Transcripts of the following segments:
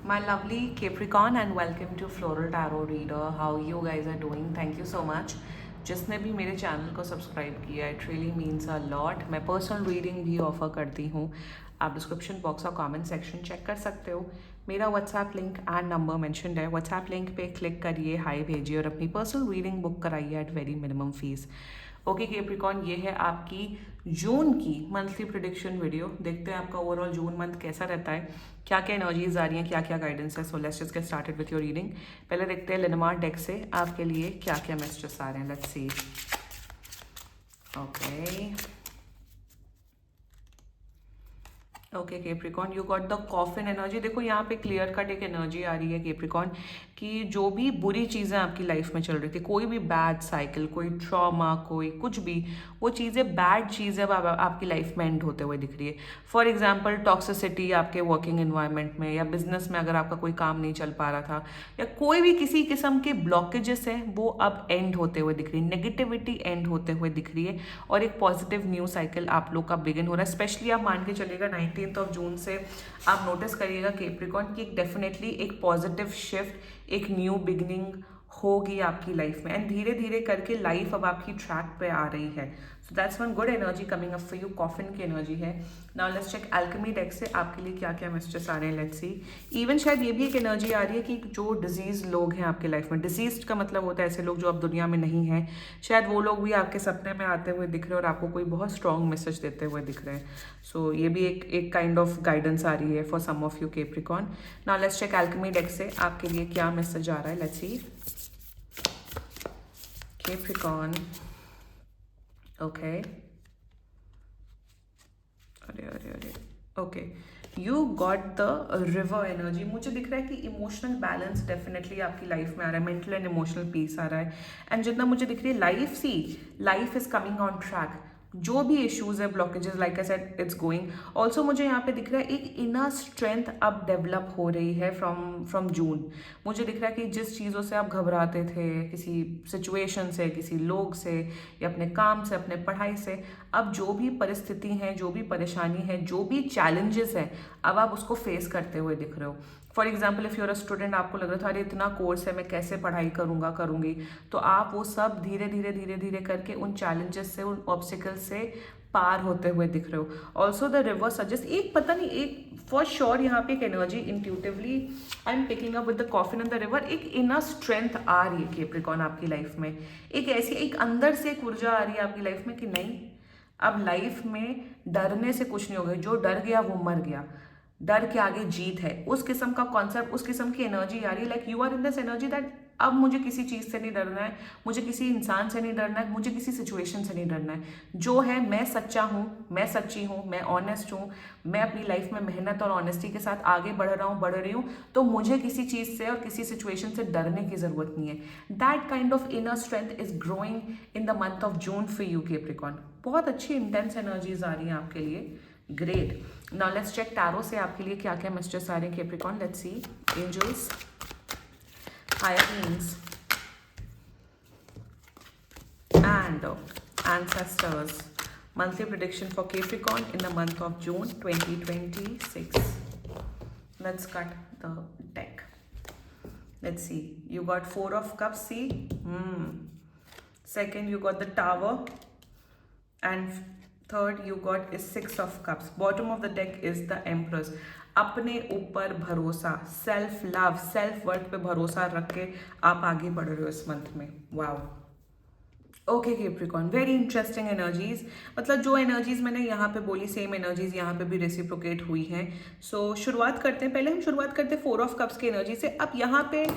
My lovely Capricorn and welcome to Floral Tarot Reader. How you guys are doing? Thank you so much. जिसने भी मेरे channel को subscribe किया it really means a lot. मैं personal reading भी offer करती हूँ. आप डिस्क्रिप्शन बॉक्स और कमेंट सेक्शन चेक कर सकते हो. मेरा WhatsApp link and number mentioned है. व्हाट्सएप लिंक पे क्लिक करिए, हाई भेजिए और अपनी पर्सनल रीडिंग बुक कराइए at very minimum fees. Okay Capricorn, ये है आपकी जून की मंथली प्रिडिक्शन वीडियो. देखते हैं आपका ओवरऑल जून मंथ कैसा रहता है, क्या क्या एनर्जीज आ रही हैं, क्या क्या गाइडेंस है. So let's just get started with your reading. पहले देखते हैं लेनमार्क डेक से आपके लिए क्या क्या मैसेजेस आ रहे हैं. Let's see. Okay Capricorn, you got the coffin energy. देखो यहाँ पे क्लियर कट एक एनर्जी आ रही है कैप्रिकॉन कि जो भी बुरी चीज़ें आपकी लाइफ में चल रही थी, कोई भी बैड साइकिल, कोई ट्रॉमा, कोई कुछ भी, वो चीज़ें बैड चीज़ें अब आपकी लाइफ में एंड होते हुए दिख रही है. फॉर एग्जाम्पल टॉक्सिसिटी आपके वर्किंग इन्वायरमेंट में या बिजनेस में, अगर आपका कोई काम नहीं चल पा रहा था या कोई भी किसी किस्म के ब्लॉकेजेस हैं, वो अब एंड होते हुए दिख रही है. नेगेटिविटी एंड होते हुए दिख रही है और एक पॉजिटिव न्यू साइकिल आप लोग का बिगिन हो रहा है. स्पेशली आप मान के चलिएगा 19 जून से आप नोटिस करिएगा कैप्रिकॉन कि डेफिनेटली एक पॉजिटिव शिफ्ट, एक न्यू बिगनिंग होगी आपकी लाइफ में. एंड धीरे धीरे करके लाइफ अब आपकी ट्रैक पे आ रही है. So that's one good energy coming up for you. Coffin की एनर्जी है. Now let's check alchemy deck से आपके लिए क्या क्या मैसेजेस आ रहे हैं. Let's see. इवन शायद ये भी एक एनर्जी आ रही है कि जो डिजीज लोग हैं आपके लाइफ में, डिजीज का मतलब होता है ऐसे लोग जो अब दुनिया में नहीं हैं, शायद वो लोग भी आपके सपने में आते हुए दिख रहे हैं और आपको कोई बहुत स्ट्रॉन्ग मैसेज देते हुए दिख रहे हैं. सो ये भी एक काइंड ऑफ गाइडेंस आ रही है for some of you Capricorn. Now let's check alchemy deck से आपके लिए क्या मैसेज आ रहा है. Let's see. Capricorn. Okay. अरे okay, you got the river energy. मुझे दिख रहा है कि इमोशनल बैलेंस डेफिनेटली आपकी लाइफ में आ रहा है. मेंटल एंड इमोशनल पीस आ रहा है. एंड जितना मुझे दिख रही है life is coming on track. जो भी इश्यूज है, blockages, like I said, it's going. Also मुझे यहाँ पे दिख रहा है एक इनर स्ट्रेंथ अब डेवलप हो रही है फ्रॉम जून. मुझे दिख रहा है कि जिस चीज़ों से आप घबराते थे, किसी सिचुएशन से, किसी लोग से या अपने काम से, अपने पढ़ाई से, अब जो भी परिस्थिति है, जो भी परेशानी है, जो भी चैलेंजेस है, अब आप उसको फेस करते हुए दिख रहे हो. For example if you're a student, आपको लग रहा था अरे इतना कोर्स है, मैं कैसे पढ़ाई करूँगी, तो आप वो सब धीरे धीरे करके उन चैलेंजेस से, उन ऑब्स्टिकल्स से पार होते हुए दिख रहे हो. ऑल्सो द रिवर सजेस्ट, एक पता नहीं, एक फॉर श्योर यहाँ पे एक energy intuitively I am picking up with the coffin and the river. एक इनर स्ट्रेंथ आ रही है कैप्रिकॉन आपकी लाइफ में. एक ऐसी, एक अंदर से एक ऊर्जा आ रही है आपकी लाइफ में कि नहीं, अब लाइफ में डरने से कुछ नहीं होगा. जो डर गया वो मर गया. डर के आगे जीत है. उस किस्म का कॉन्सेप्ट, उस किस्म की एनर्जी आ रही है. Like you are in this energy that अब मुझे किसी चीज़ से नहीं डरना है, मुझे किसी इंसान से नहीं डरना है, मुझे किसी सिचुएशन से नहीं डरना है. जो है, मैं सच्चा हूँ, मैं सच्ची हूँ, मैं ऑनेस्ट हूँ, मैं अपनी लाइफ में मेहनत और ऑनेस्टी के साथ आगे बढ़ रही हूँ, तो मुझे किसी चीज़ से और किसी सिचुएशन से डरने की ज़रूरत नहीं है. That kind of inner strength is growing in the month of June for you Capricorn. बहुत अच्छी इंटेंस एनर्जीज आ रही हैं आपके लिए. Great. Now let's check tarot से आपके लिए क्या क्या मैसेजेस आ रहे हैं Capricorn. Let's see. Angels, higher beings and ancestors. Monthly prediction for Capricorn in the month of June 2026. Let's cut the deck. Let's see. You got 4 of cups. See? Second, you got the tower. And third, you got is 6 of cups. Bottom of the deck is the empress. अपने ऊपर भरोसा, self love, self worth पे भरोसा रख के आप आगे बढ़ रहे हो इस मंथ में. Wow. Okay Capricorn, very interesting energies. मतलब जो एनर्जीज मैंने यहाँ पे बोली, सेम एनर्जीज यहाँ पे भी रेसिप्रोकेट हुई हैं. सो शुरुआत करते हैं. पहले हम शुरुआत करते हैं 4 ऑफ कप्स की एनर्जी से. अब यहाँ पे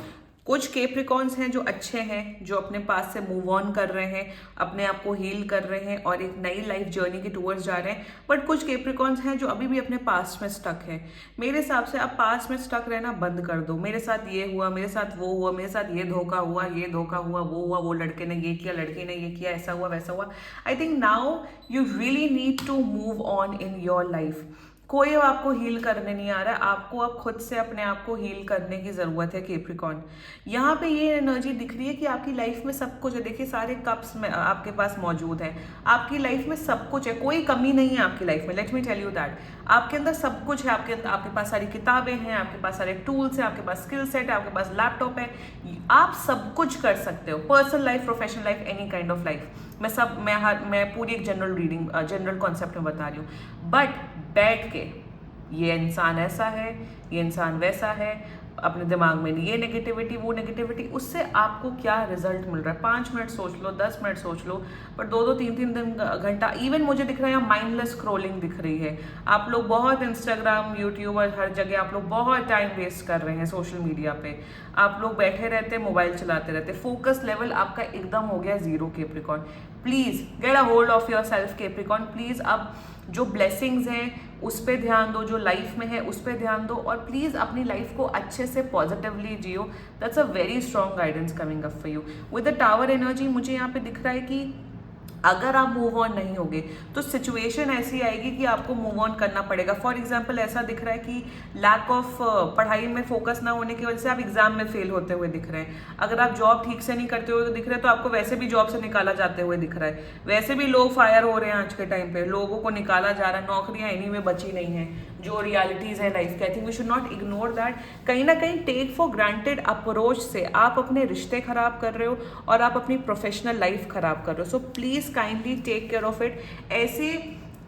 कुछ कैप्रिकॉन्स हैं जो अच्छे हैं, जो अपने पास से मूव ऑन कर रहे हैं, अपने आप को हील कर रहे हैं और एक नई लाइफ जर्नी के टूवर्ड्स जा रहे हैं. बट कुछ कैप्रिकॉन्स हैं जो अभी भी अपने पास्ट में स्टक हैं. मेरे हिसाब से आप पास्ट में स्टक रहना बंद कर दो. मेरे साथ ये हुआ, मेरे साथ वो हुआ, मेरे साथ ये धोखा हुआ, वो हुआ, वो लड़के ने ये किया, लड़की ने ये किया, ऐसा हुआ, वैसा हुआ. I think now you really need to move on in your life. कोई अब आपको हील करने नहीं आ रहा है, आपको अब खुद से अपने आप को हील करने की ज़रूरत है कैप्रिकॉर्न। यहाँ पे ये एनर्जी दिख रही है कि आपकी लाइफ में सब कुछ है। देखिए सारे कप्स में आपके पास मौजूद है, आपकी लाइफ में सब कुछ है, कोई कमी नहीं है आपकी लाइफ में। Let me tell you that, आपके अंदर सब कुछ है। आपके पास सारी किताबें हैं, आपके पास सारे टूल्स हैं, आपके पास स्किल सेट है, आपके पास लैपटॉप है, आप सब कुछ कर सकते हो। Personal life, professional life, any kind of life. मैं पूरी एक जनरल रीडिंग, जनरल कॉन्सेप्ट में बता रही हूँ। बट बैठ के ये इंसान ऐसा है, ये इंसान वैसा है, अपने दिमाग में ये नेगेटिविटी वो नेगेटिविटी, उससे आपको क्या रिजल्ट मिल रहा है? 5 मिनट सोच लो, 10 मिनट सोच लो, पर 2-2 3-3 दिन घंटा, इवन मुझे दिख रहा है यहाँ माइंडलेस स्क्रॉलिंग दिख रही है। आप लोग बहुत इंस्टाग्राम, यूट्यूब और हर जगह आप लोग बहुत टाइम वेस्ट कर रहे हैं सोशल मीडिया पे। आप लोग बैठे रहते, मोबाइल चलाते रहते, फोकस लेवल आपका एकदम हो गया zero Capricorn. Please get a hold of your self Capricorn. Please अब जो ब्लेसिंग्स हैं उस पर ध्यान दो, जो लाइफ में है उस पर ध्यान दो, और प्लीज़ अपनी लाइफ को अच्छे से positively Jio. That's a very strong guidance coming up for you. With the tower energy मुझे यहाँ पे दिख रहा है कि अगर आप मूव ऑन नहीं होगे तो सिचुएशन ऐसी आएगी कि आपको मूव ऑन करना पड़ेगा। फॉर एग्जाम्पल ऐसा दिख रहा है कि लैक ऑफ पढ़ाई में फोकस ना होने की वजह से आप एग्जाम में फेल होते हुए दिख रहे हैं। अगर आप जॉब ठीक से नहीं करते हुए दिख रहे हैं तो आपको वैसे भी जॉब से निकाला जाते हुए दिख रहा है। वैसे भी लोग फायर हो रहे हैं आज के टाइम पे, लोगों को निकाला जा रहा है, नौकरियां इन्हीं में बची नहीं है। जो रियलिटीज़ है लाइफ की, I think we should not ignore that. कहीं ना कहीं टेक फॉर ग्रांटेड अप्रोच से आप अपने रिश्ते खराब कर रहे हो और आप अपनी प्रोफेशनल लाइफ खराब कर रहे हो। So please kindly take care of it. ऐसे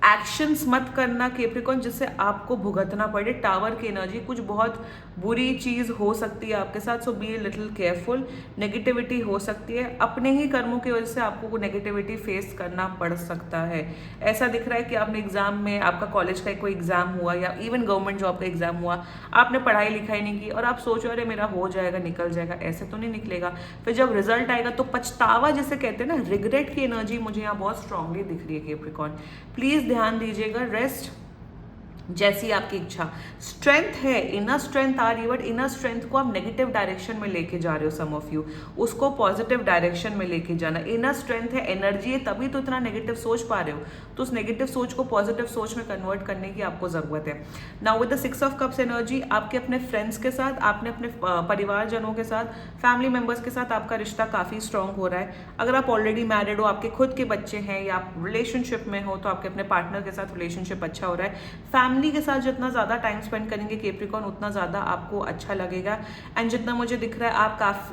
एक्शंस मत करना कैप्रिकॉर्न जिससे आपको भुगतना पड़े। टावर की एनर्जी, कुछ बहुत बुरी चीज़ हो सकती है आपके साथ, सो बी लिटिल केयरफुल। नेगेटिविटी हो सकती है, अपने ही कर्मों की वजह से आपको वो नेगेटिविटी फेस करना पड़ सकता है। ऐसा दिख रहा है कि आपने एग्जाम में, आपका कॉलेज का कोई एग्जाम हुआ या इवन गवर्नमेंट जॉब का एग्जाम हुआ, आपने पढ़ाई लिखाई नहीं की और आप सोचो अरे मेरा हो जाएगा, निकल जाएगा। ऐसे तो नहीं निकलेगा। फिर जब रिजल्ट आएगा तो पछतावा जिसे कहते हैं ना, रिग्रेट की एनर्जी मुझे यहाँ बहुत स्ट्रांगली दिख रही है कैप्रिकॉर्न। प्लीज ध्यान दीजिएगा। रेस्ट जैसी आपकी इच्छा। स्ट्रेंथ है, इनर स्ट्रेंथ आ रही है, बट इनर स्ट्रेंथ को आप नेगेटिव डायरेक्शन में लेके जा रहे हो सम ऑफ यू। उसको पॉजिटिव डायरेक्शन में लेके जाना। इनर स्ट्रेंथ है, एनर्जी है, तभी तो इतना नेगेटिव सोच पा रहे हो। तो उस नेगेटिव सोच को पॉजिटिव सोच में कन्वर्ट करने की आपको जरूरत है। Now with the 6 of cups energy, आपके अपने फ्रेंड्स के साथ, आपने अपने परिवारजनों के साथ, फैमिली मेंबर्स के साथ आपका रिश्ता काफी स्ट्रांग हो रहा है। अगर आप ऑलरेडी मैरिड हो, आपके खुद के बच्चे हैं, या आप रिलेशनशिप में हो तो आपके अपने पार्टनर के साथ रिलेशनशिप अच्छा हो रहा है। फैमिली के साथ जितना ज़्यादा टाइम स्पेंड करेंगे कैप्रिकॉर्न, उतना ज़्यादा आपको अच्छा लगेगा। एंड जितना मुझे दिख रहा है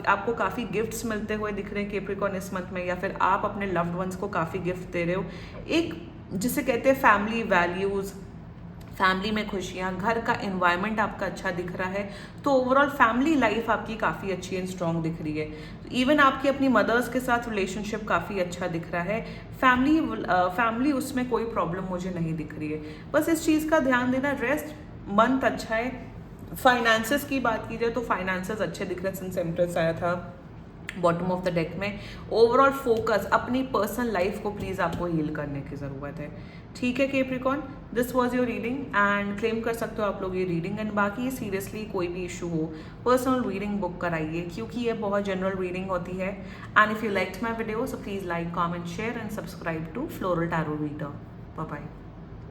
आपको काफ़ी गिफ्ट्स मिलते हुए दिख रहे हैं कैप्रिकॉर्न इस मंथ में, या फिर आप अपने लव्ड वंस को काफ़ी गिफ्ट दे रहे हो। एक जिसे कहते हैं फैमिली वैल्यूज़, फैमिली में खुशियाँ, घर का एनवायरनमेंट आपका अच्छा दिख रहा है। तो ओवरऑल फैमिली लाइफ आपकी काफ़ी अच्छी एंड स्ट्रॉन्ग दिख रही है। इवन आपकी अपनी मदर्स के साथ रिलेशनशिप काफ़ी अच्छा दिख रहा है। फैमिली उसमें कोई प्रॉब्लम मुझे नहीं दिख रही है। बस इस चीज़ का ध्यान देना। रेस्ट, मंथ अच्छा है। फाइनेंसेस की बात की जाए तो फाइनेंसेस अच्छे दिख रहे हैं सिंस एम्प्रेस आया था बॉटम ऑफ द डेक में। ओवरऑल फोकस अपनी पर्सनल लाइफ को प्लीज आपको हील करने की जरूरत है। ठीक है Capricorn, this was your reading and claim कर सकते हो आप लोग ये रीडिंग। एंड बाकी सीरियसली कोई भी इशू हो, पर्सनल रीडिंग बुक कराइए, क्योंकि ये बहुत जनरल रीडिंग होती है। And if you liked my video so please like, comment, share and subscribe to floral tarot reader. Bye bye.